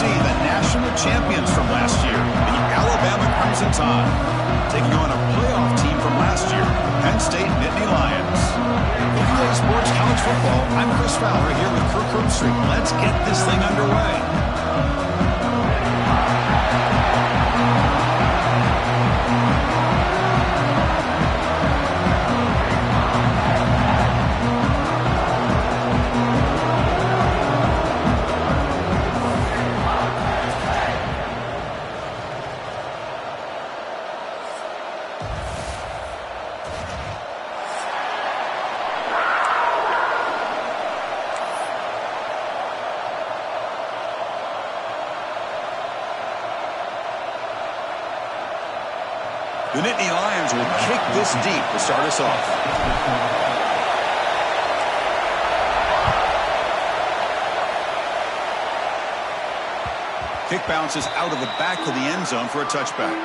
see the national champions from last year, the Alabama Crimson Tide, taking on a playoff team from last year, Penn State Nittany Lions. DBA Sports College Football, I'm Chris Fowler here with Kirk Herbstreit. Let's get this thing underway. The Nittany Lions will kick this deep to start us off. Kick bounces out of the back of the end zone for a touchback.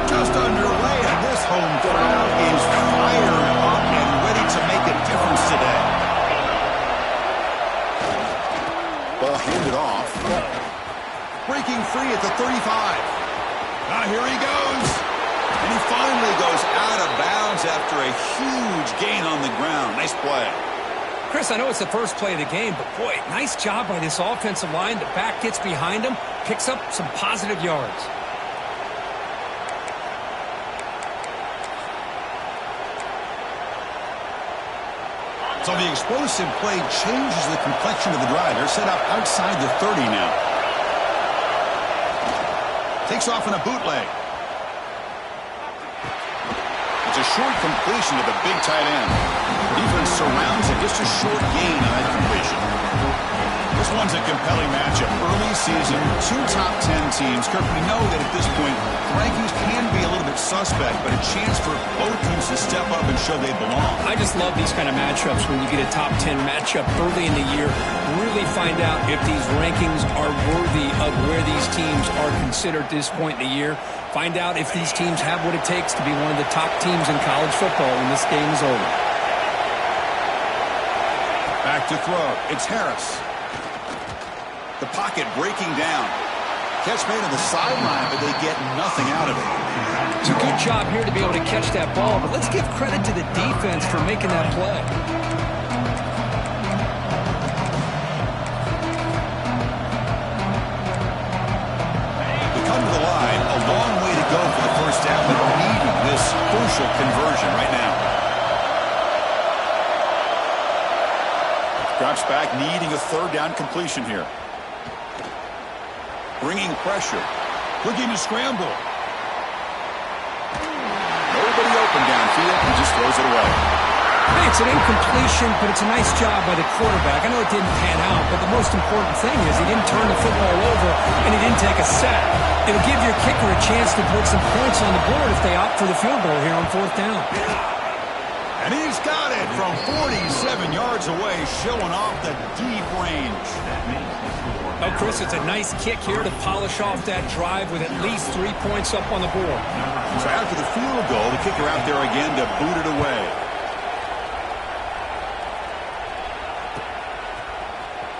Just underway, and this home crowd is fired up and ready to make a difference today. Ball handed off. Breaking free at the 35. Now here he goes. And he finally goes out of bounds after a huge gain on the ground. Nice play. Chris, I know it's the first play of the game, but boy, nice job by this offensive line. The back gets behind him, picks up some positive yards. So the explosive play changes the complexion of the drive. They're set up outside the 30 now. Takes off in a bootleg. It's a short completion to the big tight end. Defense surrounds it. Just a short gain on that completion. This one's a compelling matchup. Early season, two top 10 teams. Kirk, we know that at this point, rankings can be a little bit suspect, but a chance for both teams to step up and show they belong. I just love these kind of matchups when you get a top 10 matchup early in the year. Really find out if these rankings are worthy of where these teams are considered at this point in the year. Find out if these teams have what it takes to be one of the top teams in college football when this game is over. Back to throw. It's Harris. The pocket breaking down. Catch made on the sideline, but they get nothing out of it. It's a good job here to be able to catch that ball, but let's give credit to the defense for making that play. To come to the line, a long way to go for the first down, but needing this crucial conversion right now. Drops back, needing a third down completion here. Bringing pressure. Looking to scramble. Nobody open downfield. He just throws it away. Hey, it's an incompletion, but it's a nice job by the quarterback. I know it didn't pan out, but the most important thing is he didn't turn the football over and he didn't take a sack. It'll give your kicker a chance to put some points on the board if they opt for the field goal here on fourth down. And he's got it from 47 yards away, showing off the deep range. Oh, Chris, it's a nice kick here to polish off that drive with at least 3 points up on the board. So after the field goal, the kicker out there again to boot it away.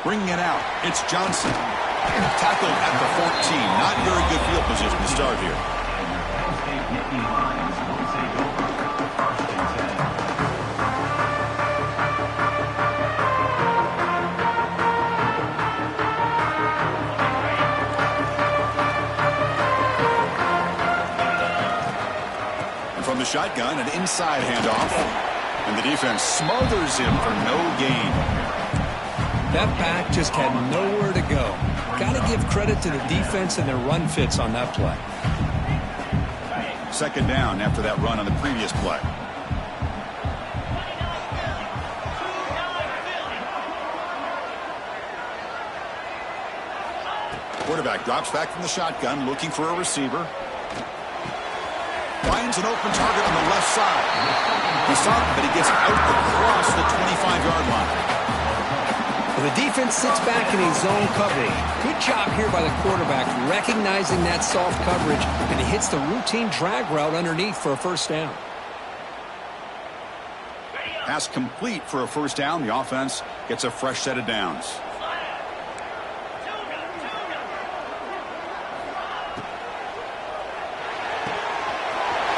Bringing it out, it's Johnson. Tackled at the 14. Not very good field position to start here. From the shotgun, an inside handoff. And the defense smothers him for no gain. That back just had nowhere to go. Got to give credit to the defense and their run fits on that play. Second down after that run on the previous play. Quarterback drops back from the shotgun, looking for a receiver. Finds an open target on the left side. He's up, but he gets out across the 25-yard line. Well, the defense sits back in a zone coverage. Good job here by the quarterback, recognizing that soft coverage, and he hits the routine drag route underneath for a first down. Pass complete for a first down. The offense gets a fresh set of downs.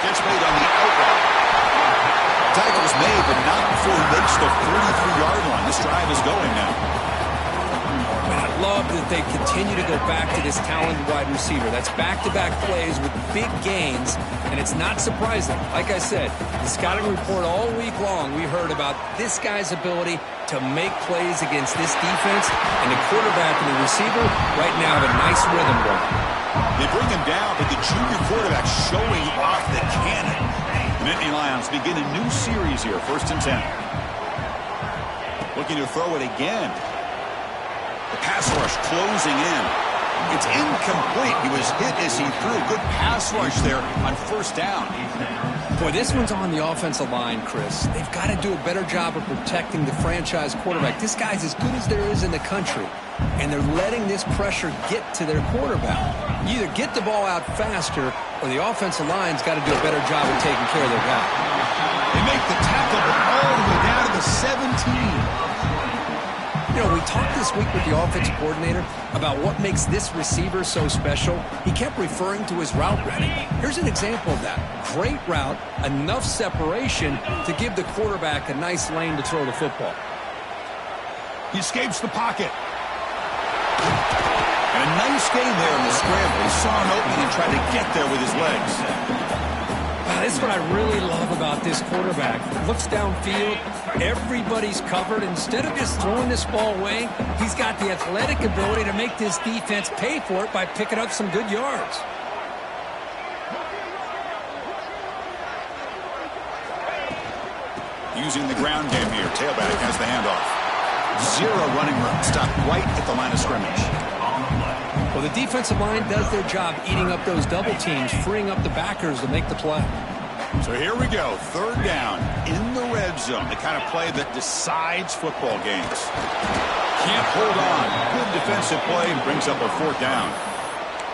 Catch made on the out route. Tackle's made, but not before he makes the 33-yard line. This drive is going now. I love that they continue to go back to this talented wide receiver. That's back-to-back plays with big gains, and it's not surprising. Like I said, the scouting report all week long, we heard about this guy's ability to make plays against this defense, and the quarterback and the receiver right now have a nice rhythm going. They bring him down, but the junior quarterback showing off the cannon. The Nittany Lions begin a new series here, 1st and 10. Looking to throw it again. The pass rush closing in. It's incomplete. He was hit as he threw. Good pass rush there on 1st down. Boy, this one's on the offensive line, Chris. They've got to do a better job of protecting the franchise quarterback. This guy's as good as there is in the country, and they're letting this pressure get to their quarterback. You either get the ball out faster, or the offensive line's got to do a better job of taking care of their guy. They make the tackle all the way down to the 17. You know, we talked this week with the offensive coordinator about what makes this receiver so special. He kept referring to his route running. Here's an example of that. Great route, enough separation to give the quarterback a nice lane to throw the football. He escapes the pocket. And a nice game there in the scramble. He saw an opening and tried to get there with his legs. This is what I really love about this quarterback. Looks downfield, everybody's covered. Instead of just throwing this ball away, he's got the athletic ability to make this defense pay for it by picking up some good yards. Using the ground game here. Tailback has the handoff. 0 running room. Stopped right at the line of scrimmage. Well, the defensive line does their job eating up those double teams, freeing up the backers to make the play. So here we go. 3rd down in the red zone. The kind of play that decides football games. Can't hold on. Good defensive play and brings up a 4th down.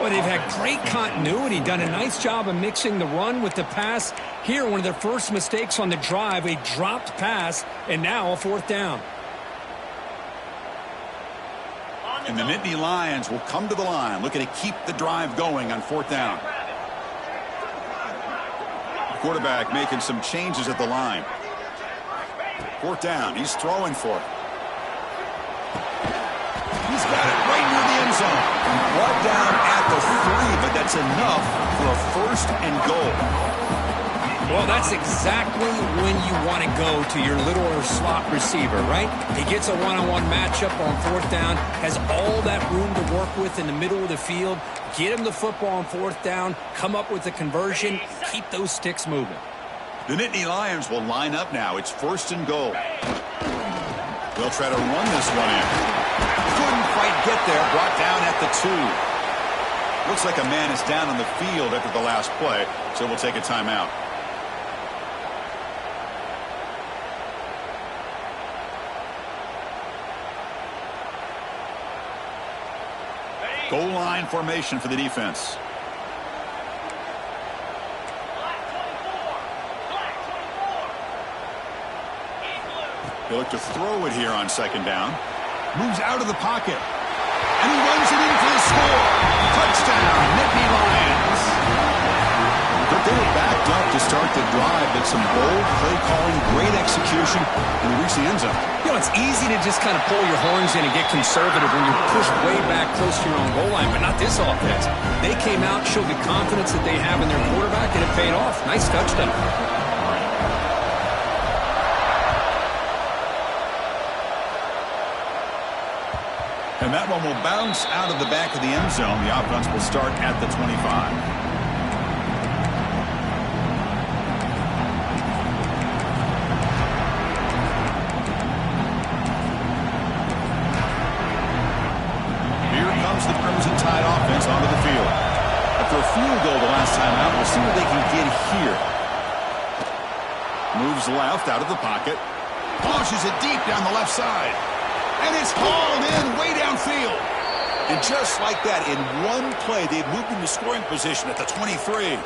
Well, they've had great continuity, done a nice job of mixing the run with the pass. Here, one of their first mistakes on the drive, a dropped pass, and now a 4th down. And the Nittany Lions will come to the line, looking to keep the drive going on 4th down. The quarterback making some changes at the line. 4th down, he's throwing for it. He's got it right near the end zone. Brought down at the 3, but that's enough for a 1st and goal. Well, that's exactly when you want to go to your little or slot receiver, right? He gets a one-on-one matchup on 4th down, has all that room to work with in the middle of the field, get him the football on 4th down, come up with a conversion, keep those sticks moving. The Nittany Lions will line up now. It's 1st and goal. They'll try to run this one in. Couldn't quite get there, brought down at the 2. Looks like a man is down on the field after the last play, so we'll take a timeout. Goal line formation for the defense. They look to throw it here on 2nd down. Moves out of the pocket. And he runs it in for the score. Touchdown, Nittany Lions. But they were backed up to start the drive. But some bold play calling, great execution, and they reach the end zone. You know, it's easy to just kind of pull your horns in and get conservative when you're pushed way back close to your own goal line, but not this offense. They came out, showed the confidence that they have in their quarterback, and it paid off. Nice touchdown. And that one will bounce out of the back of the end zone. The offense will start at the 25. The Crimson Tide offense onto the field. After a field goal the last time out, we'll see what they can get here. Moves left out of the pocket. Launches it deep down the left side. And it's hauled in way downfield. And just like that, in one play, they've moved into scoring position at the 23.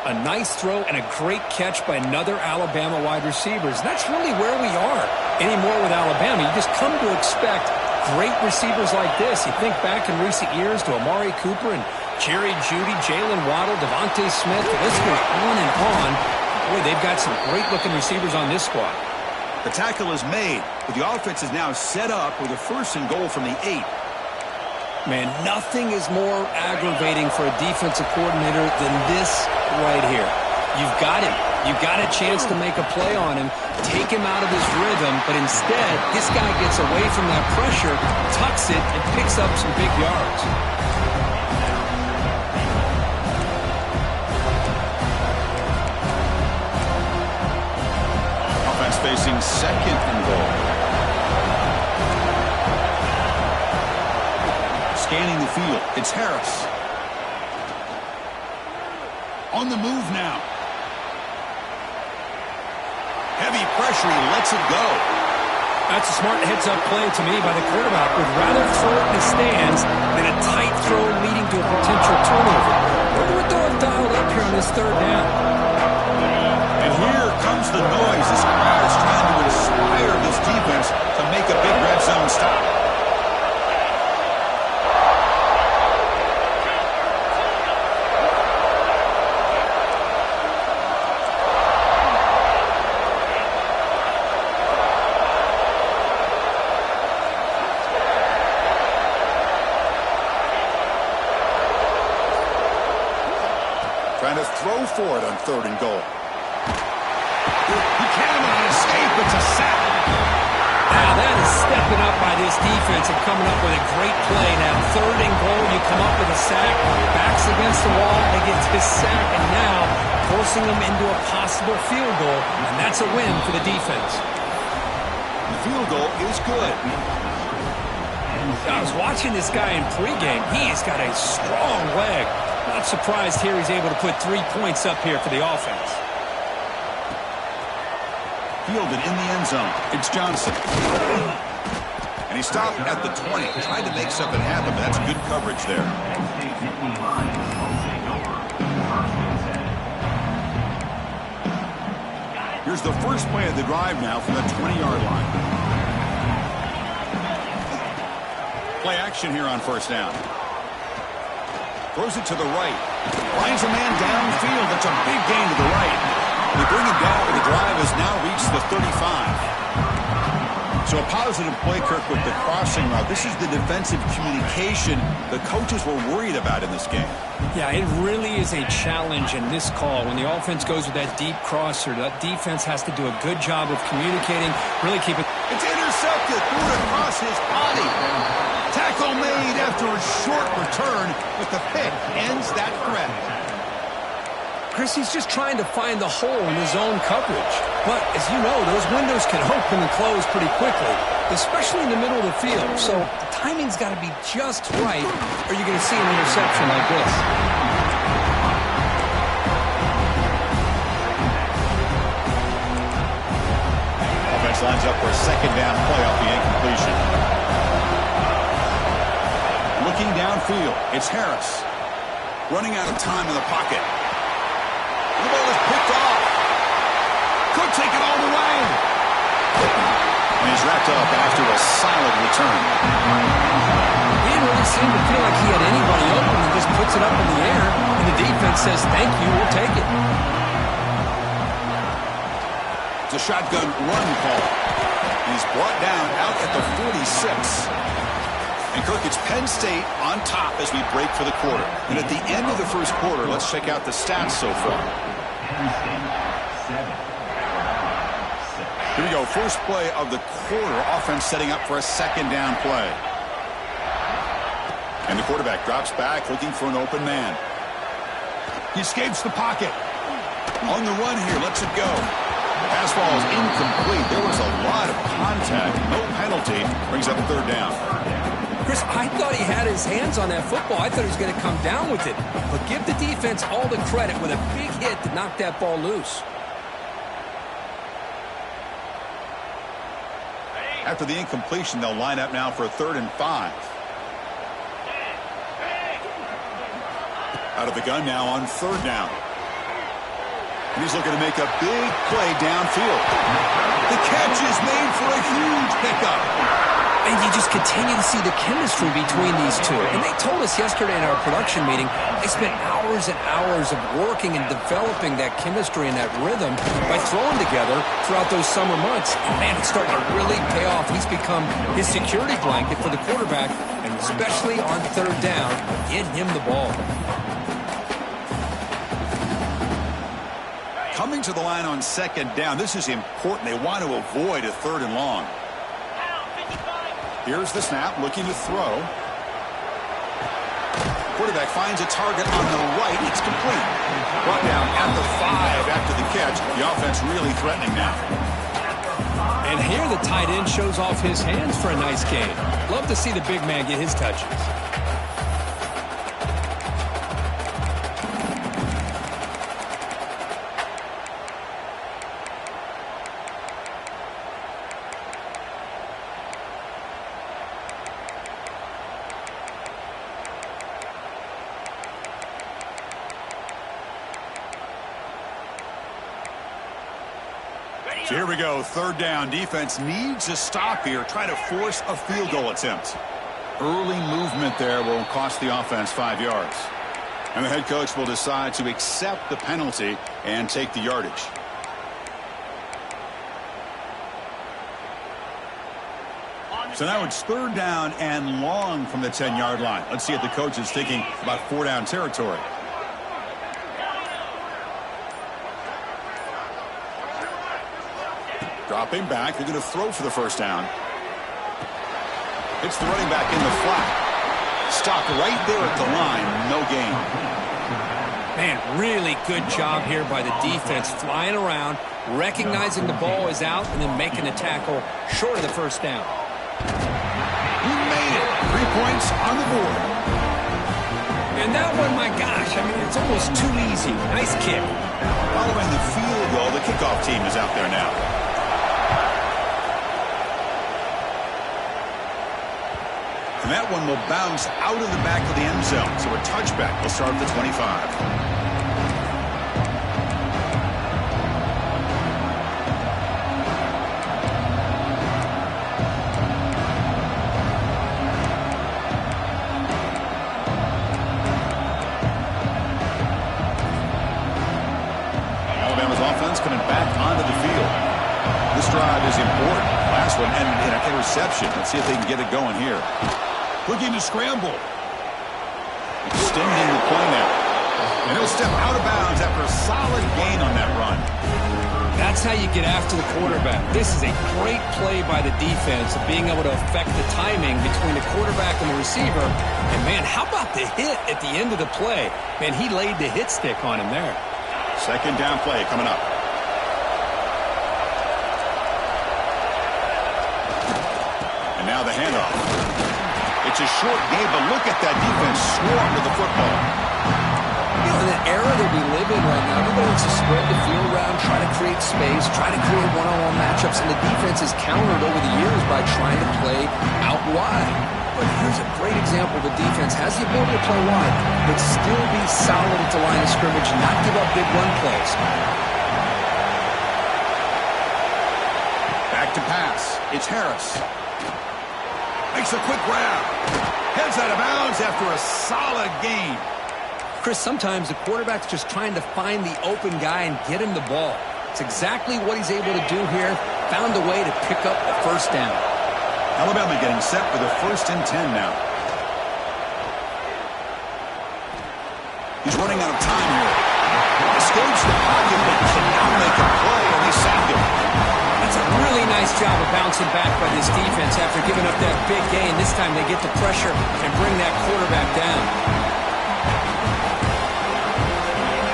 A nice throw and a great catch by another Alabama wide receiver. That's really where we are anymore with Alabama. You just come to expect great receivers like this. You think back in recent years to Amari Cooper and Jerry Jeudy, Jalen Waddle, Devontae Smith. The list goes on and on. Boy, they've got some great-looking receivers on this squad. The tackle is made, but the offense is now set up with a 1st and goal from the 8. Man, nothing is more aggravating for a defensive coordinator than this right here. You've got him. You've got a chance to make a play on him, take him out of his rhythm, but instead, this guy gets away from that pressure, tucks it, and picks up some big yards. Offense facing 2nd and goal. Scanning the field, it's Harris. On the move now. Heavy pressure, he lets it go. That's a smart heads-up play to me by the quarterback. Would rather throw it in the stands than a tight throw leading to a potential turnover. Wonder what they'll have dialed up here on this 3rd down. And here comes the noise. This crowd is trying to inspire this defense to make a big red zone stop. Trying to throw for it on 3rd and goal. He cannot escape. It's a sack. Now that is stepping up by this defense and coming up with a great play. Now 3rd and goal, you come up with a sack, backs against the wall, they get this sack, and now forcing them into a possible field goal, and that's a win for the defense. The field goal is good. I was watching this guy in pregame. He's got a strong leg. Not surprised here he's able to put 3 points up here for the offense. Fielded in the end zone. It's Johnson. And he stopped at the 20. Tried to make something happen, but that's good coverage there. Here's the first play of the drive now from the 20-yard line. Play action here on 1st down. Throws it to the right. Finds a man downfield. That's a big gain to the right. They bring him down, but the drive has now reached the 35. So a positive play, Kirk, with the crossing route. This is the defensive communication the coaches were worried about in this game. Yeah, it really is a challenge in this call. When the offense goes with that deep crosser, that defense has to do a good job of communicating, really keep it. It's intercepted. Threw it across his body. Tackle made after a short return, but the pick ends that threat. Chris, he's just trying to find the hole in his own coverage. But, as you know, those windows can open and close pretty quickly, especially in the middle of the field. So the timing's got to be just right, or you're going to see an interception like this. Offense lines up for a 2nd down play off the incompletion. Looking downfield, it's Harris. Running out of time in the pocket. The ball is picked off. Could take it all the way. And he's wrapped up after a solid return. He didn't really seem to feel like he had anybody open and just puts it up in the air. And the defense says, thank you, we'll take it. It's a shotgun run call. He's brought down out at the 46. And, Kirk, it's Penn State on top as we break for the quarter. And at the end of the first quarter, let's check out the stats so far. Here we go. First play of the quarter. Offense setting up for a 2nd down play. And the quarterback drops back looking for an open man. He escapes the pocket. On the run here. Lets it go. Pass ball is incomplete. There was a lot of contact. No penalty. Brings up 3rd down. Chris, I thought he had his hands on that football. I thought he was going to come down with it. But give the defense all the credit with a big hit to knock that ball loose. After the incompletion, they'll line up now for a 3rd and 5. Out of the gun now on 3rd down. And he's looking to make a big play downfield. The catch is made for a huge pickup. And you just continue to see the chemistry between these two. And they told us yesterday in our production meeting, they spent hours and hours of working and developing that chemistry and that rhythm by throwing together throughout those summer months. And man, it's starting to really pay off. He's become his security blanket for the quarterback, and especially on 3rd down, getting him the ball. Coming to the line on 2nd down, this is important. They want to avoid a 3rd and long. Here's the snap, looking to throw. Quarterback finds a target on the right. It's complete. Brought down at the 5 after the catch. The offense really threatening now. And here the tight end shows off his hands for a nice gain. Love to see the big man get his touches. So here we go, 3rd down. Defense needs a stop here. Try to force a field goal attempt. Early movement there will cost the offense 5 yards. And the head coach will decide to accept the penalty and take the yardage. So now it's 3rd down and long from the 10-yard line. Let's see if the coach is thinking about 4-down territory. Dropping back, they're going to throw for the 1st down. It's the running back in the flat. Stopped right there at the line, no gain. Man, really good job here by the defense, flying around, recognizing the ball is out, and then making the tackle short of the 1st down. He made it. 3 points on the board. And that one, my gosh, I mean, it's almost too easy. Nice kick. Following the field goal, the kickoff team is out there now. And that one will bounce out of the back of the end zone. So a touchback will start at the 25. Alabama's offense coming back onto the field. This drive is important. Last one ended in an interception. Let's see if they can get it going here. Looking to scramble. Extending the play now. And he'll step out of bounds after a solid gain on that run. That's how you get after the quarterback. This is a great play by the defense of being able to affect the timing between the quarterback and the receiver. And, man, how about the hit at the end of the play? Man, he laid the hit stick on him there. 2nd down play coming up. And now the handoff. It's a short game, but look at that defense swarm with the football. You know, in the era that we live in right now, everybody wants to spread the field around, try to create space, try to create one-on-one matchups, and the defense has countered over the years by trying to play out wide. But here's a great example. The defense has the ability to play wide, but still be solid at the line of scrimmage, not give up big run plays. Back to pass. It's Harris. Makes a quick grab. Heads out of bounds after a solid gain. Chris, sometimes the quarterback's just trying to find the open guy and get him the ball. It's exactly what he's able to do here. Found a way to pick up the 1st down. Alabama getting set for the 1st and 10 now. He's running out of time here. Escapes the pocket, but cannot make a play, and they sack him. That's a really nice job of bouncing back by this defense after giving up that big gain. This time they get the pressure and bring that quarterback down.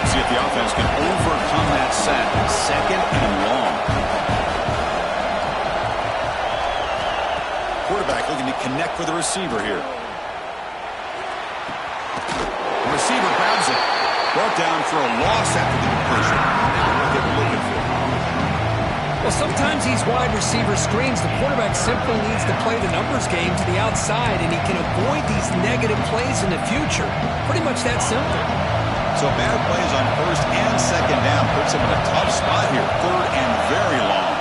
See if the offense can overcome that sack. 2nd and long. Quarterback looking to connect with the receiver here. The receiver grabs it. Brought down for a loss after the completion. What they were looking for. Well, Sometimes these wide receiver screens, the quarterback simply needs to play the numbers game to the outside, and he can avoid these negative plays in the future. Pretty much that simple. So bad plays on first and second down puts him in a tough spot here. Third and very long.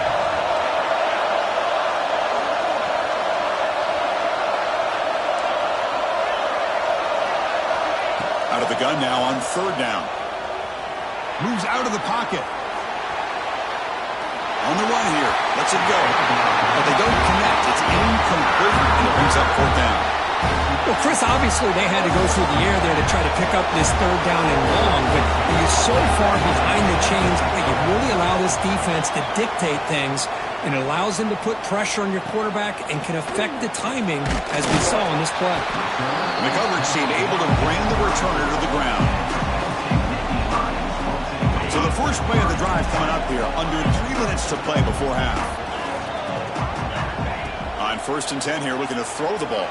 Out of the gun now on third down. Moves out of the pocket. On the run here. Lets it go. But they don't connect. It's incomplete. And it brings up fourth down. Well, Chris, obviously they had to go through the air there to try to pick up this third down and long, but you're so far behind the chains that you really allow this defense to dictate things, and it allows them to put pressure on your quarterback and can affect the timing, as we saw in this play. The coverage team able to bring the returner to the ground. So the first play of the drive coming up here, under 3 minutes to play before half. On first and 10 here, looking to throw the ball.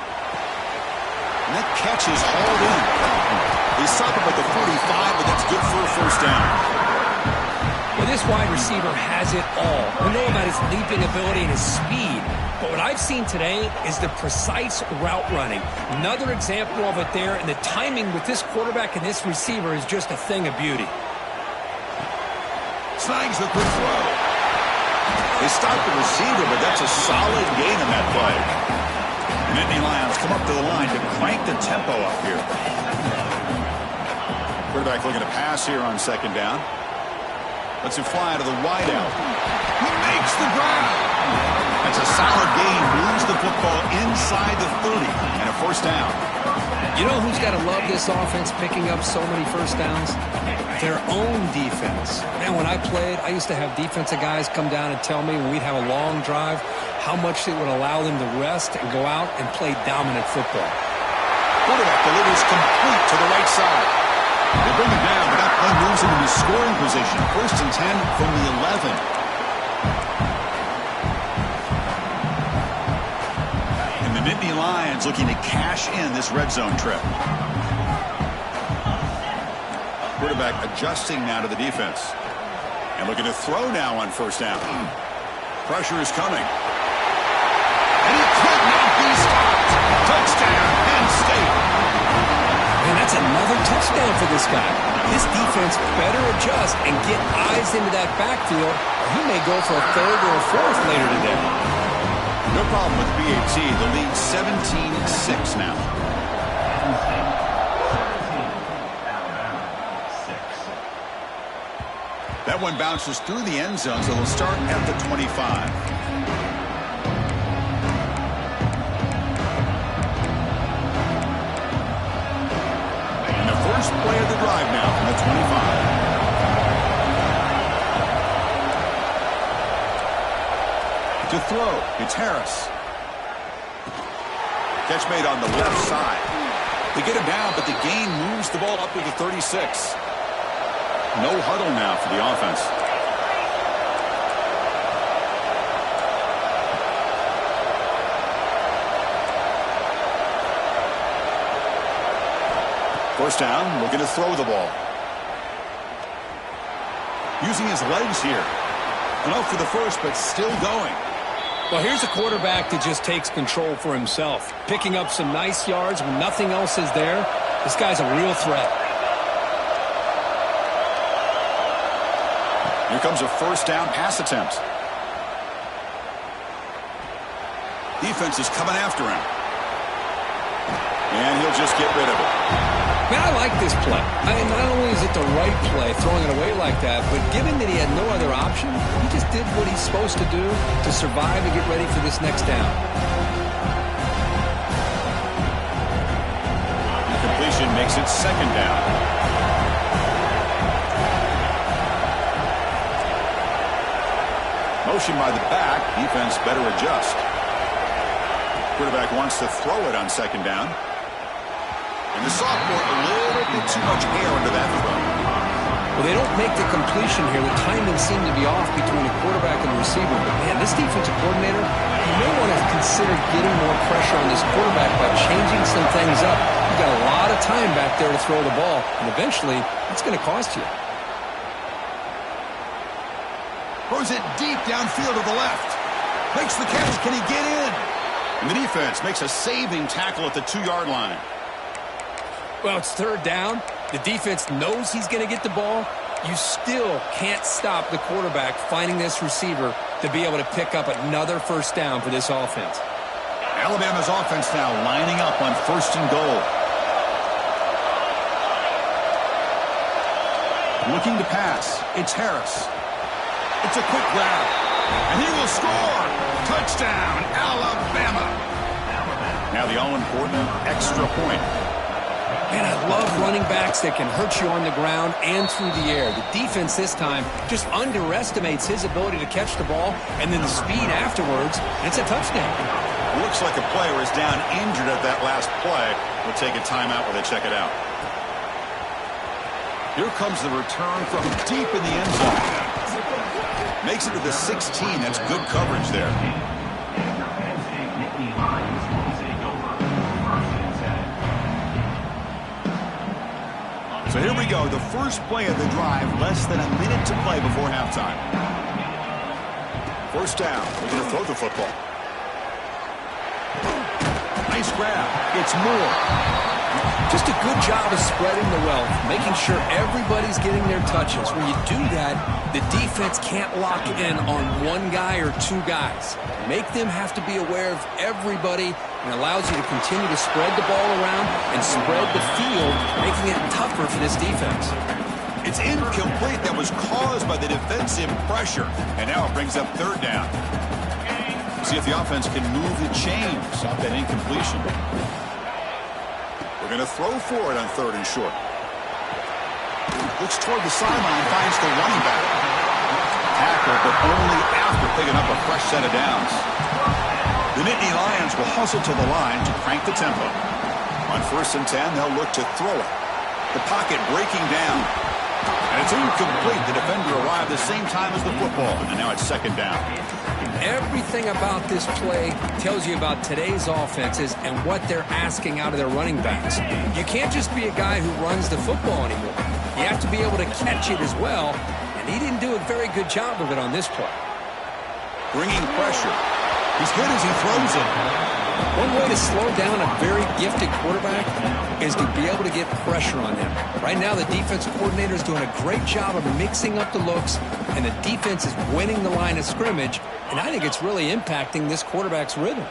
And that catch is hauled in. They stop him at the 45, but that's good for a first down. Well, this wide receiver has it all. We know about his leaping ability and his speed, but what I've seen today is the precise route running. Another example of it there, and the timing with this quarterback and this receiver is just a thing of beauty. Snags the quick throw. They stop the receiver, but that's a solid gain in that play. And Nittany Lions come up to the line to crank the tempo up here. Quarterback looking to pass here on second down. Lets it fly to the wideout. He makes the grab. That's a solid gain. Moves the football inside the 30 and a first down. You know who's got to love this offense picking up so many first downs? Their own defense. Man, when I played, I used to have defensive guys come down and tell me when we'd have a long drive how much it would allow them to rest and go out and play dominant football. Quarterback delivers complete to the right side. They bring him down, but that play moves him into scoring position. First and 10 from the 11. And the Nittany Lions looking to cash in this red zone trip. Quarterback adjusting now to the defense. And looking to throw now on first down. Pressure is coming. And he could not be stopped. Touchdown, Penn State. And that's another touchdown for this guy. This defense better adjust and get eyes into that backfield, or he may go for a third or a fourth later today. No problem with BAT. The lead 17-6 now. That one bounces through the end zone, so they'll start at the 25. And the first play of the drive now from the 25. To throw, it's Harris. Catch made on the left side. They get him down, but the gain moves the ball up to the 36. No huddle now for the offense. First down, looking to throw the ball. Using his legs here. Enough for the first, but still going. Well, here's a quarterback that just takes control for himself. Picking up some nice yards when nothing else is there. This guy's a real threat. Here comes a first down pass attempt. Defense is coming after him. And he'll just get rid of it. Man, I like this play. Not only is it the right play, throwing it away like that, but given that he had no other option, he just did what he's supposed to do to survive and get ready for this next down. The completion makes it second down. Motion by the back. Defense better adjust. Quarterback wants to throw it on second down. And the sophomore a little bit too much air under that throw. Well, they don't make the completion here. The timing seemed to be off between the quarterback and the receiver. But, man, this defensive coordinator, he may want to consider getting more pressure on this quarterback by changing some things up. You've got a lot of time back there to throw the ball, and eventually it's going to cost you. Throws it deep downfield to the left. Makes the catch. Can he get in? And the defense makes a saving tackle at the 2-yard line. Well, it's third down. The defense knows he's going to get the ball. You still can't stop the quarterback finding this receiver to be able to pick up another first down for this offense. Alabama's offense now lining up on 1st and goal. Looking to pass. It's Harris. It's a quick grab. And he will score. Touchdown, Alabama. Now the all-important extra point. Man, I love running backs that can hurt you on the ground and through the air. The defense this time just underestimates his ability to catch the ball, and then the speed afterwards, and it's a touchdown. Looks like a player is down injured at that last play. We'll take a timeout while they check it out. Here comes the return from deep in the end zone. Makes it to the 16. That's good coverage there. So here we go, the first play of the drive, less than a minute to play before halftime. First down, we're going to throw the football. Nice grab, it's Moore. Just a good job of spreading the wealth, making sure everybody's getting their touches. When you do that, the defense can't lock in on one guy or two guys. Make them have to be aware of everybody, and allows you to continue to spread the ball around and spread the field, making it tougher for this defense. It's incomplete. That was caused by the defensive pressure. And now it brings up third down. See if the offense can move the chains off that incompletion. We're going to throw for it on 3rd and short. Looks toward the sideline, finds the running back. Tackle, but only after picking up a fresh set of downs. The Nittany Lions will hustle to the line to crank the tempo. On 1st and 10, they'll look to throw it. The pocket breaking down. And it's incomplete. The defender arrived the same time as the football, and now it's 2nd down. Everything about this play tells you about today's offenses and what they're asking out of their running backs. You can't just be a guy who runs the football anymore. You have to be able to catch it as well, and he didn't do a very good job of it on this play. Bringing pressure. He's good as he throws it. One way to slow down a very gifted quarterback is to be able to get pressure on him. Right now, the defensive coordinator is doing a great job of mixing up the looks, and the defense is winning the line of scrimmage, and I think it's really impacting this quarterback's rhythm.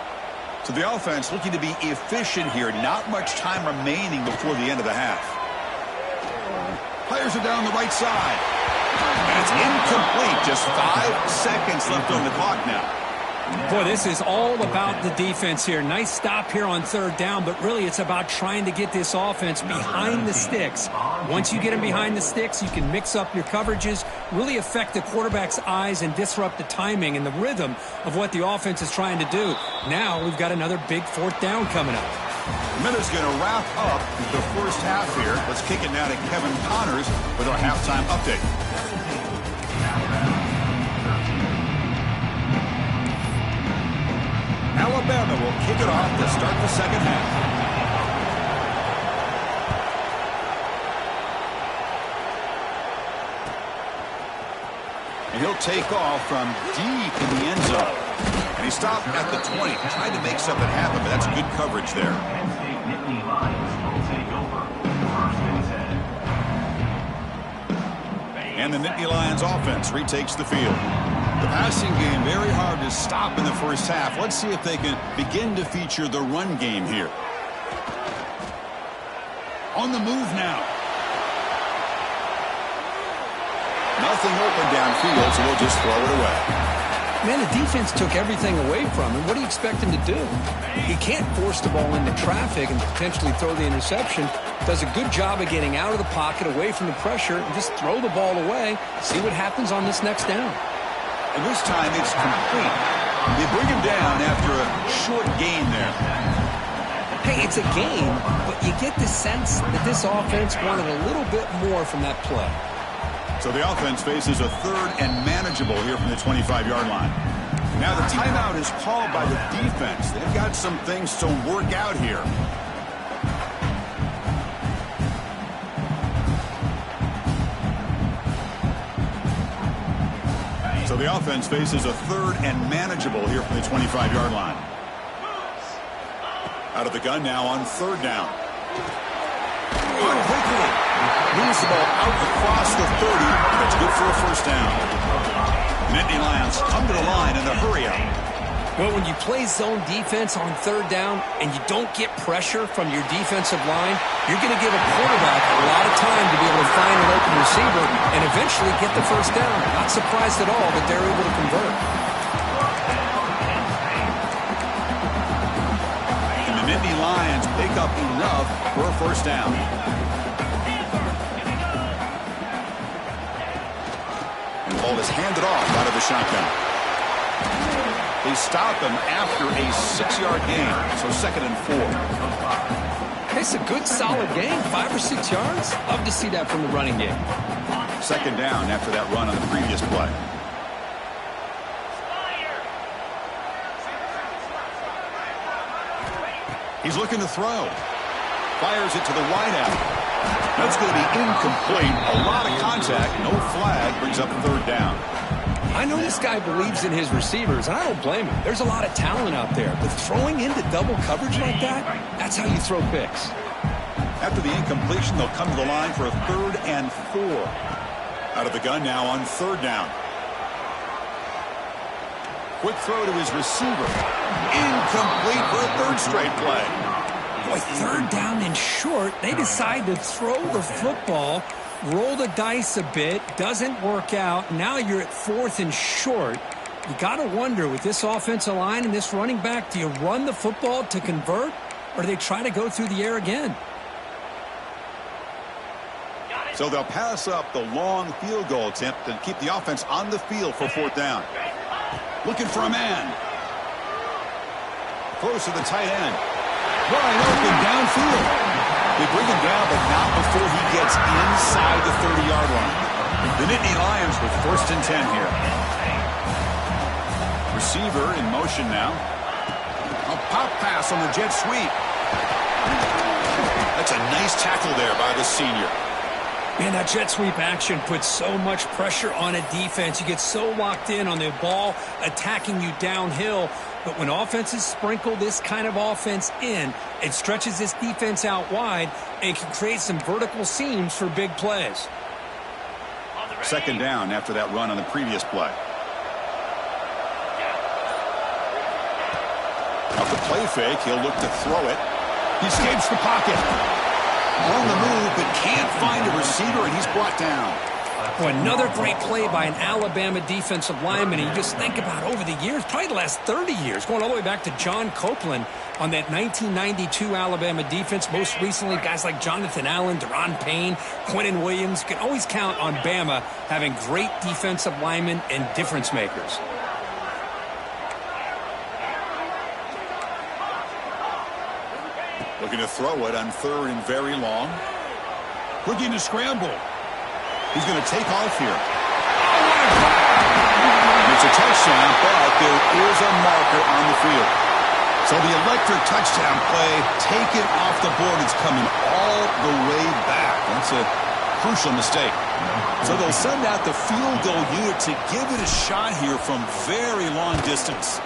So the offense looking to be efficient here. Not much time remaining before the end of the half. Players are down the right side. And it's incomplete. Just 5 seconds left on the clock now. Boy, this is all about the defense here. Nice stop here on 3rd down, but really it's about trying to get this offense behind the sticks. Once you get them behind the sticks, you can mix up your coverages, really affect the quarterback's eyes and disrupt the timing and the rhythm of what the offense is trying to do. Now we've got another big 4th down coming up. The minute's going to wrap up the first half here. Let's kick it now to Kevin Connors with our halftime update. Alabama will kick it off to start the 2nd half. And he'll take off from deep in the end zone. And he stopped at the 20, tried to make something happen, but that's good coverage there. And the Nittany Lions offense retakes the field. The passing game very hard to stop in the first half. Let's see if they can begin to feature the run game here. On the move now. Nothing open downfield, so they'll just throw it away. Man, the defense took everything away from him. What do you expect him to do? He can't force the ball into traffic and potentially throw the interception. Does a good job of getting out of the pocket, away from the pressure, and just throw the ball away. See what happens on this next down. And this time it's complete. They bring him down after a short gain there. Hey, it's a game, but you get the sense that this offense wanted a little bit more from that play. So the offense faces a 3rd and manageable here from the 25-yard line. Now the timeout is called by the defense. They've got some things to work out here. So So the offense faces a third and manageable here from the 25-yard line. Out of the gun now on third down. Good quickly. Moves the ball out across the 30. That's good for a first down. Nittany Lions come to the line in the hurry up. Well, when you play zone defense on third down and you don't get pressure from your defensive line, you're going to give a quarterback a lot of time to be able to find an open receiver and eventually get the first down. Not surprised at all that they're able to convert. And the Nittany Lions pick up enough for a first down. And the ball is handed off out of the shotgun. They stop him after a 6-yard gain, so 2nd and 4. It's a good, solid gain, 5 or 6 yards. Love to see that from the running game. 2nd down after that run on the previous play. He's looking to throw. Fires it to the wideout. That's going to be incomplete. A lot of contact, no flag, brings up 3rd down. I know this guy believes in his receivers, and I don't blame him. There's a lot of talent out there, but throwing into double coverage like that, that's how you throw picks. After the incompletion, they'll come to the line for a 3rd and 4. Out of the gun now on 3rd down. Quick throw to his receiver. Incomplete for a 3rd straight play. Boy, 3rd down and short, they decide to throw the football. Roll the dice a bit, doesn't work out. Now you're at 4th and short. You got to wonder, with this offensive line and this running back, do you run the football to convert, or do they try to go through the air again? So they'll pass up the long field goal attempt and keep the offense on the field for 4th down. Looking for a man. Close to the tight end. Wide open downfield. They bring him down, but not before he gets inside the 30-yard line. The Nittany Lions with 1st and 10 here. Receiver in motion now. A pop pass on the jet sweep. That's a nice tackle there by the senior. Man, that jet sweep action puts so much pressure on a defense. You get so locked in on the ball attacking you downhill. But when offenses sprinkle this kind of offense in, it stretches this defense out wide and can create some vertical seams for big plays. 2nd down after that run on the previous play. Off the play fake, he'll look to throw it. He escapes the pocket. On the move, but can't find a receiver, and he's brought down. Well, another great play by an Alabama defensive lineman. And you just think about over the years, probably the last 30 years, going all the way back to John Copeland on that 1992 Alabama defense. Most recently, guys like Jonathan Allen, Deron Payne, Quentin Williams. You can always count on Bama having great defensive linemen and difference makers. Looking to throw it on 3rd and very long. Looking to scramble. He's going to take off here. It's a touchdown, but there is a marker on the field. So the electric touchdown play taken off the board. It's coming all the way back. That's a crucial mistake. So they'll send out the field goal unit to give it a shot here from very long distance.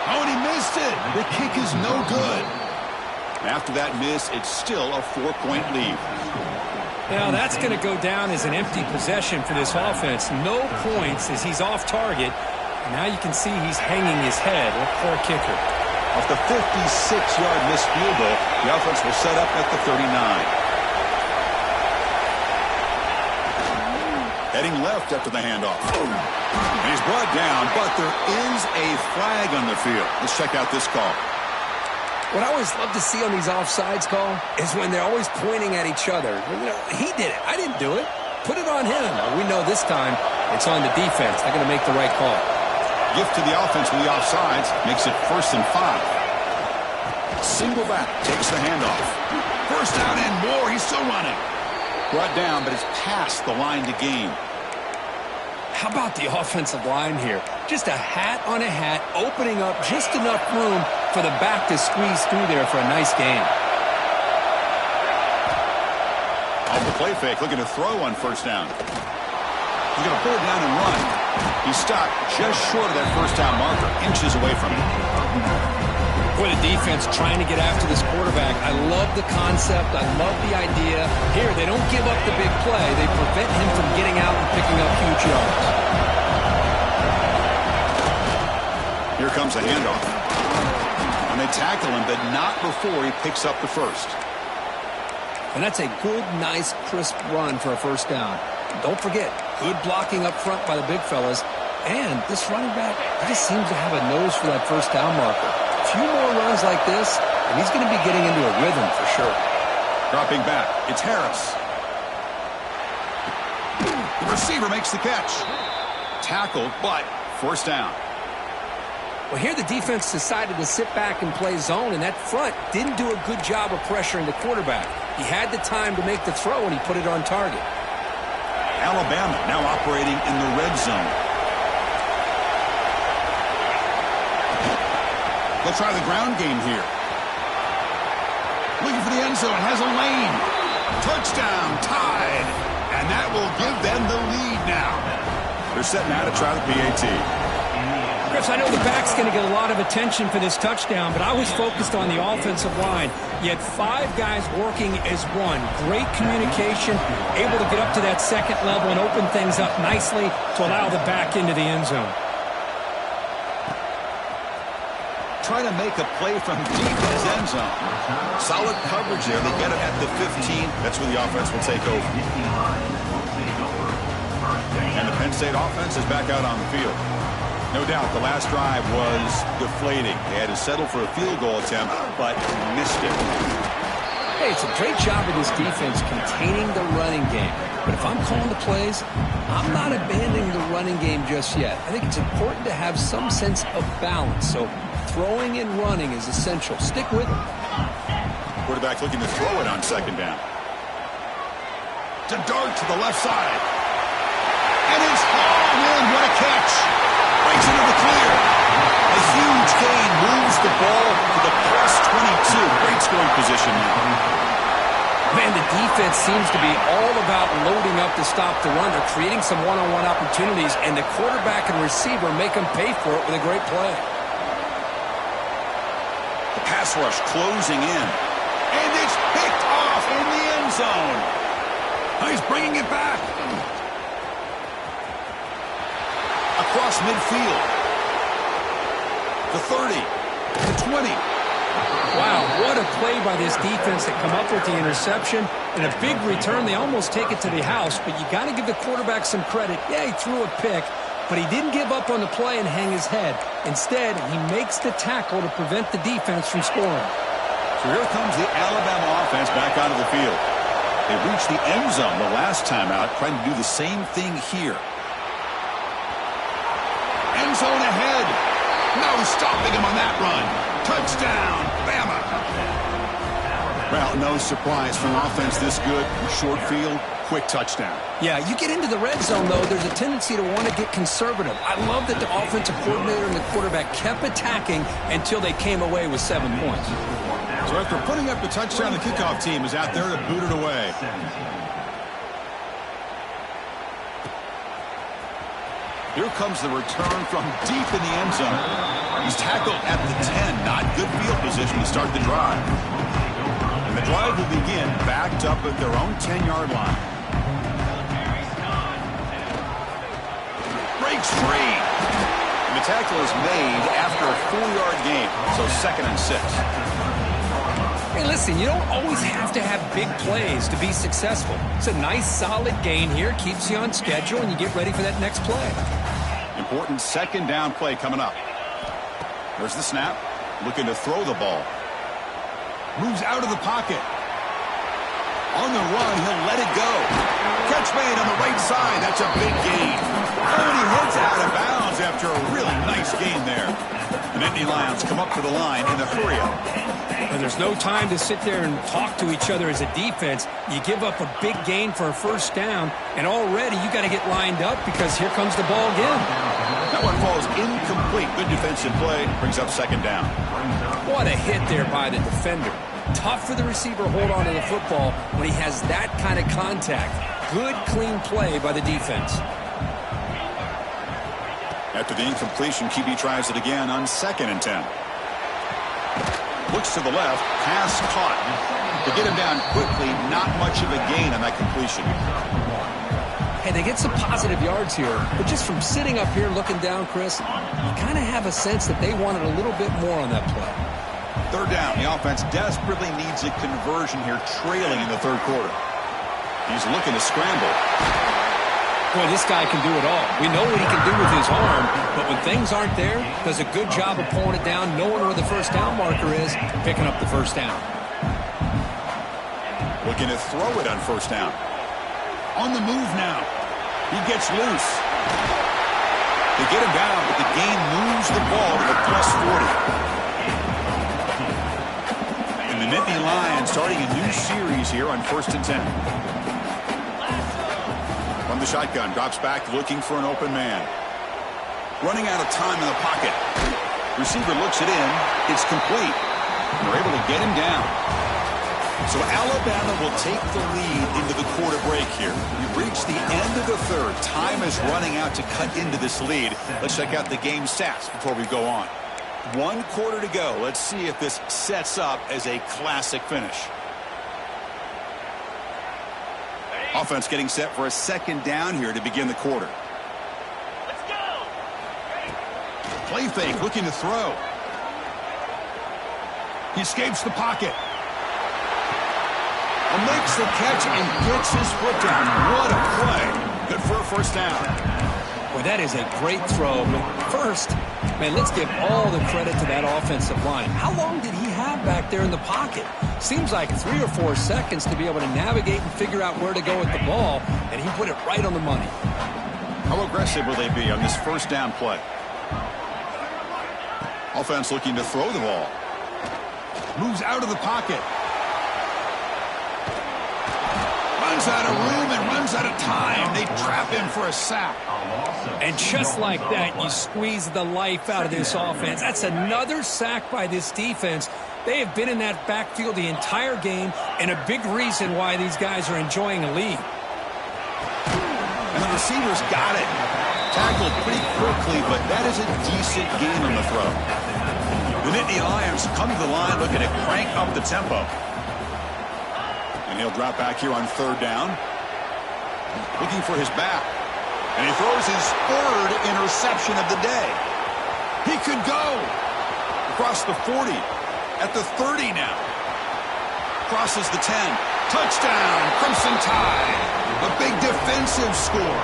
Oh, and he missed it. The kick is no good. After that miss, it's still a 4-point lead. Now that's going to go down as an empty possession for this offense. No points as he's off target. Now you can see he's hanging his head. What poor kicker. Off the 56-yard missed field goal, the offense will set up at the 39. Heading left after the handoff. And he's brought down, but there is a flag on the field. Let's check out this call. What I always love to see on these offsides call is when they're always pointing at each other. You know, he did it. I didn't do it. Put it on him. We know this time it's on the defense. They're going to make the right call. Gift to the offense with the offsides makes it 1st and 5. Single back takes the handoff. 1st down and more. He's still running. Brought down, but it's past the line to gain. How about the offensive line here? Just a hat on a hat, opening up just enough room for the back to squeeze through there for a nice gain. Off the play fake, looking to throw on 1st down. He's going to pull it down and run. He's stopped just short of that first down marker, inches away from it. For the defense trying to get after this quarterback, I love the concept. I love the idea. Here, they don't give up the big play. They prevent him from getting out and picking up huge yards. Here comes a handoff. And they tackle him, but not before he picks up the first. And that's a good, nice, crisp run for a first down. Don't forget, good blocking up front by the big fellas. And this running back just seems to have a nose for that first down marker. A few more runs like this, and he's going to be getting into a rhythm for sure. Dropping back, it's Harris. The receiver makes the catch. Tackled, but first down. Well, here the defense decided to sit back and play zone, and that front didn't do a good job of pressuring the quarterback. He had the time to make the throw, and he put it on target. Alabama now operating in the red zone. They'll try the ground game here. Looking for the end zone, has a lane. Touchdown, tied. And that will give them the lead now. They're setting out to try the PAT. Chris, I know the back's going to get a lot of attention for this touchdown, but I was focused on the offensive line. You had 5 guys working as one. Great communication, able to get up to that second level and open things up nicely to allow the back into the end zone. Trying to make a play from deep in his end zone. Solid coverage there. They get it at the 15. That's where the offense will take over. And the Penn State offense is back out on the field. No doubt the last drive was deflating. They had to settle for a field goal attempt, but missed it. Hey, it's a great job of this defense containing the running game. But if I'm calling the plays, I'm not abandoning the running game just yet. I think it's important to have some sense of balance. So throwing and running is essential. Stick with it. Quarterback looking to throw it on second down. To dart to the left side. And it's hauled in. What a catch. Breaks into the clear. A huge gain moves the ball to the plus 22. Great scoring position now. Man, the defense seems to be all about loading up to stop the run. They're creating some one-on-one opportunities, and the quarterback and receiver make them pay for it with a great play. The pass rush closing in. And it's picked off in the end zone. He's bringing it back. Across midfield. The 30. The 20. Wow, what a play by this defense that come up with the interception. And a big return. They almost take it to the house, but you got to give the quarterback some credit. Yeah, he threw a pick, but he didn't give up on the play and hang his head. Instead, he makes the tackle to prevent the defense from scoring. So here comes the Alabama offense back onto the field. They reached the end zone the last time out, trying to do the same thing here. End zone ahead. No stopping him on that run. Touchdown, Bama. Well, no surprise from offense this good. Short field, quick touchdown. Yeah, you get into the red zone, though, there's a tendency to want to get conservative. I love that the offensive coordinator and the quarterback kept attacking until they came away with 7 points. So after putting up the touchdown, the kickoff team is out there to boot it away. Here comes the return from deep in the end zone. He's tackled at the 10. Not good field position to start the drive. And the drive will begin backed up at their own 10-yard line. Breaks free. And the tackle is made after a 4-yard gain. So 2nd and 6. Hey, listen, you don't always have to have big plays to be successful. It's a nice, solid gain here. Keeps you on schedule, and you get ready for that next play. Important 2nd down play coming up. There's the snap. Looking to throw the ball. Moves out of the pocket. On the run, he'll let it go. Catch made on the right side. That's a big gain. Oh, and he heads out of bounds after a really nice gain there. The Nittany Lions come up to the line in the hurry-up. And there's no time to sit there and talk to each other as a defense. You give up a big gain for a first down, and already you got to get lined up because here comes the ball again. That one falls incomplete. Good defensive play. Brings up 2nd down. What a hit there by the defender. Tough for the receiver to hold on to the football when he has that kind of contact. Good, clean play by the defense. After the incompletion, QB tries it again on 2nd and 10. Looks to the left, pass caught. To get him down quickly, not much of a gain on that completion. Hey, they get some positive yards here, but just from sitting up here looking down, Chris, you kind of have a sense that they wanted a little bit more on that play. 3rd down. The offense desperately needs a conversion here, trailing in the 3rd quarter. He's looking to scramble. Boy, this guy can do it all. We know what he can do with his arm, but when things aren't there, does a good job of pulling it down, knowing where the first down marker is, picking up the first down. Looking to throw it on 1st down. On the move now. He gets loose. They get him down, but the gain moves the ball to the +40. And the Nittany Lions starting a new series here on 1st and 10. From the shotgun, drops back looking for an open man. Running out of time in the pocket. Receiver looks it in. It's complete. They're able to get him down. So Alabama will take the lead into the quarter break here. We've reached the end of the 3rd. Time is running out to cut into this lead. Let's check out the game stats before we go on. 1 quarter to go. Let's see if this sets up as a classic finish. Offense getting set for a 2nd down here to begin the quarter. Let's go. Play fake, looking to throw. He escapes the pocket. Makes the catch and gets his foot down. What a play. Good for a 1st down. Boy, that is a great throw. But first, man, let's give all the credit to that offensive line. How long did he have back there in the pocket? Seems like 3 or 4 seconds to be able to navigate and figure out where to go with the ball, and he put it right on the money. How aggressive will they be on this 1st down play? Offense looking to throw the ball. Moves out of the pocket. Runs out of room and runs out of time. They trap him for a sack. And just like that, you squeeze the life out of this offense. That's another sack by this defense. They have been in that backfield the entire game, and a big reason why these guys are enjoying a lead. And the receivers got it. Tackled pretty quickly, but that is a decent gain on the throw. The Nittany Lions come to the line looking to crank up the tempo. And he'll drop back here on 3rd down. Looking for his back. And he throws his 3rd interception of the day. He could go across the 40. At the 30 now. Crosses the 10. Touchdown, Crimson Tide. A big defensive score.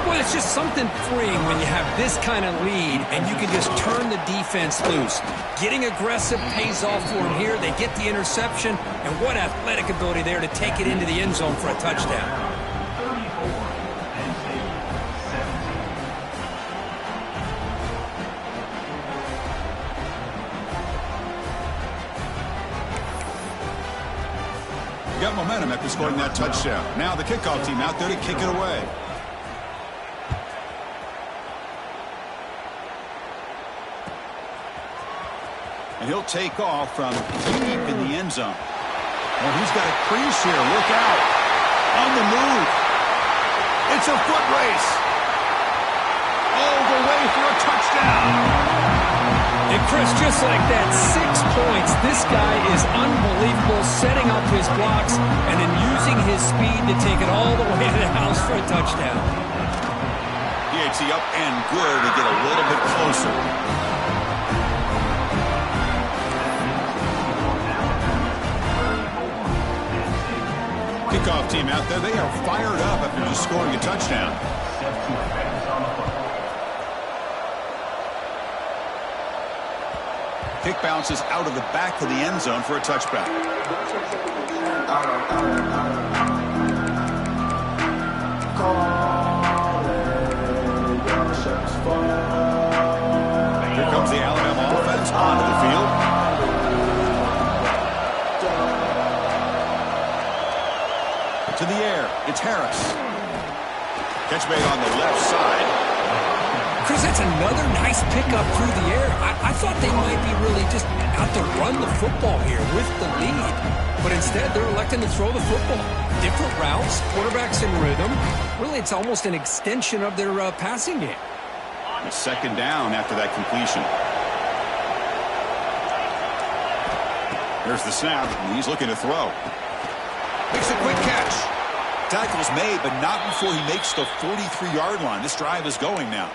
Well, it's just something freeing when you have this kind of lead and you can just turn the defense loose. Getting aggressive pays off for them here. They get the interception, and what athletic ability there to take it into the end zone for a touchdown. Got momentum after scoring that touchdown. Now the kickoff team out there to kick it away. And he'll take off from deep in the end zone. Well, he's got a crease here. Look out. On the move. It's a foot race. All the way for a touchdown. And Chris, just like that, 6 points. This guy is unbelievable, setting up his blocks and then using his speed to take it all the way to the house for a touchdown. DHC up and good to get a little bit closer. Kickoff team out there, they are fired up after just scoring a touchdown. Kick bounces out of the back of the end zone for a touchback. Here comes the Alabama offense onto the field. To the air, it's Harris. Catch made on the left side. Chris, That's another nice pickup through the air. I thought they might be really just out to run the football here with the lead. But instead, they're electing to throw the football. Different routes, quarterbacks in rhythm. Really, it's almost an extension of their passing game. A second down after that completion. There's the snap, and he's looking to throw. Makes a quick catch. Tackle's made, but not before he makes the 43-yard line. This drive is going now.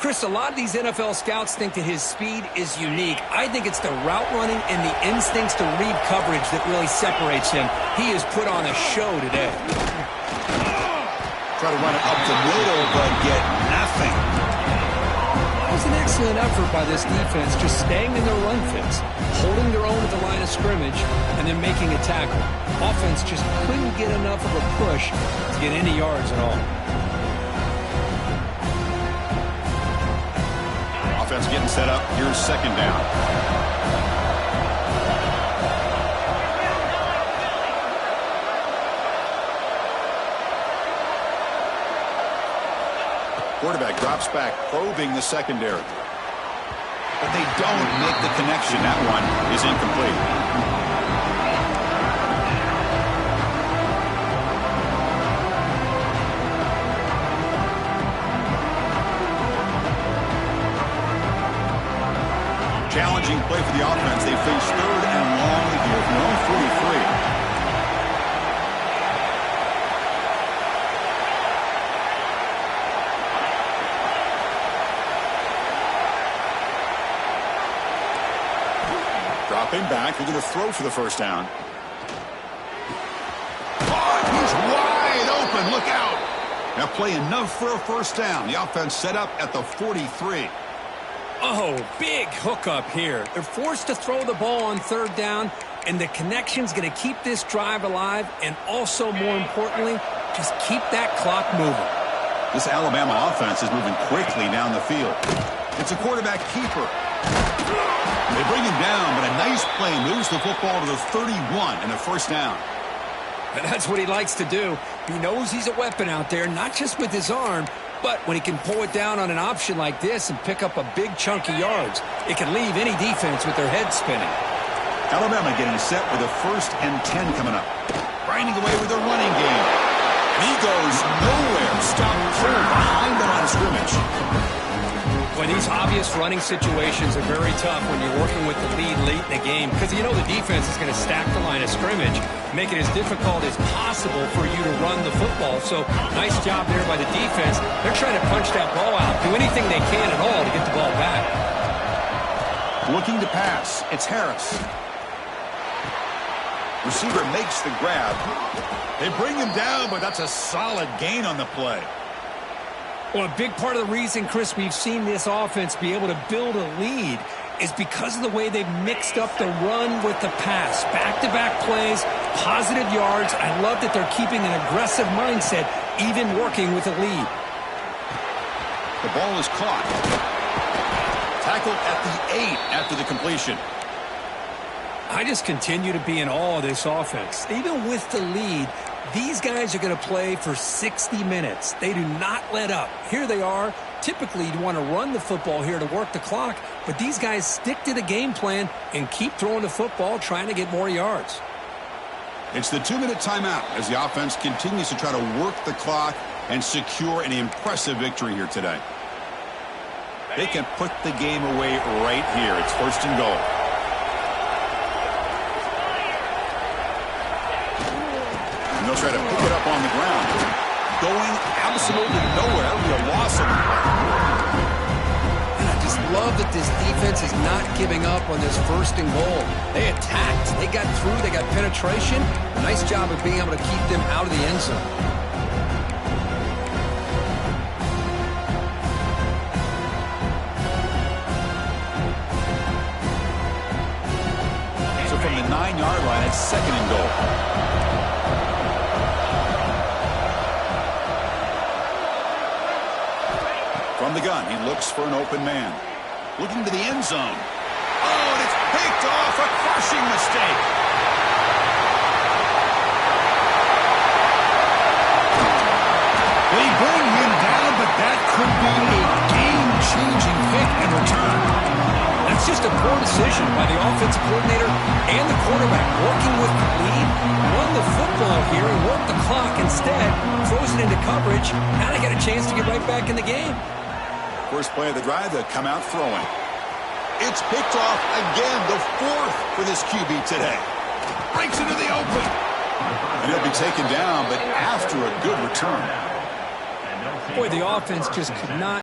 Chris, a lot of these NFL scouts think that his speed is unique. I think it's the route running and the instincts to read coverage that really separates him. He has put on a show today. Try to run it up the middle, but get nothing. That was an excellent effort by this defense, just staying in their run fits, holding their own at the line of scrimmage, and then making a tackle. Offense just couldn't get enough of a push to get any yards at all. Offense getting set up. Here's second down. Quarterback drops back, probing the secondary. But they don't make the connection. That one is incomplete. Challenging play for the offense. They face third and long here from their own 43. Dropping back. They're going to throw for the first down. Oh, he's wide open. Look out. Now play enough for a first down. The offense set up at the 43. Oh, big hookup here. They're forced to throw the ball on third down, and the connection's going to keep this drive alive, and also, more importantly, just keep that clock moving. This Alabama offense is moving quickly down the field. It's a quarterback keeper. They bring him down, but a nice play moves the football to the 31 and a first down. And that's what he likes to do. He knows he's a weapon out there, not just with his arm, but when he can pull it down on an option like this and pick up a big chunk of yards, it can leave any defense with their head spinning. Alabama getting set with a 1st and 10 coming up. Grinding away with their running game. He goes nowhere. Stop cold behind the line of scrimmage. Well, these obvious running situations are very tough when you're working with the lead late in the game because you know the defense is going to stack the line of scrimmage, make it as difficult as possible for you to run the football. So nice job there by the defense. They're trying to punch that ball out, do anything they can at all to get the ball back. Looking to pass. It's Harris. Receiver makes the grab. They bring him down, but that's a solid gain on the play. Well, a big part of the reason, Chris, we've seen this offense be able to build a lead is because of the way they've mixed up the run with the pass. Back-to-back plays, positive yards. I love that they're keeping an aggressive mindset, even working with a lead. The ball is caught. Tackled at the 8 after the completion. I just continue to be in awe of this offense. Even with the lead, these guys are going to play for 60 minutes. They do not let up. Here they are. Typically, you want to run the football here to work the clock, but these guys stick to the game plan and keep throwing the football, trying to get more yards. It's the 2-minute timeout as the offense continues to try to work the clock and secure an impressive victory here today. They can put the game away right here. It's 1st and goal. And they'll try to pick it up on the ground. Going absolutely nowhere. It'll be a loss of the play. And I just love that this defense is not giving up on this 1st and goal. They attacked. They got through. They got penetration. Nice job of being able to keep them out of the end zone. So from the 9-yard line, it's 2nd and goal. From the gun, he looks for an open man. Looking to the end zone. Oh, and it's picked off. A crushing mistake. They bring him down, but that could be a Just a poor decision by the offensive coordinator and the quarterback, working with the lead, run the football here and work the clock. Instead, throws it into coverage. Now they get a chance to get right back in the game. First play of the drive, they'll come out throwing. It's picked off again, the fourth for this QB today. Breaks into the open. And he'll be taken down, but after a good return. Boy, the offense just could not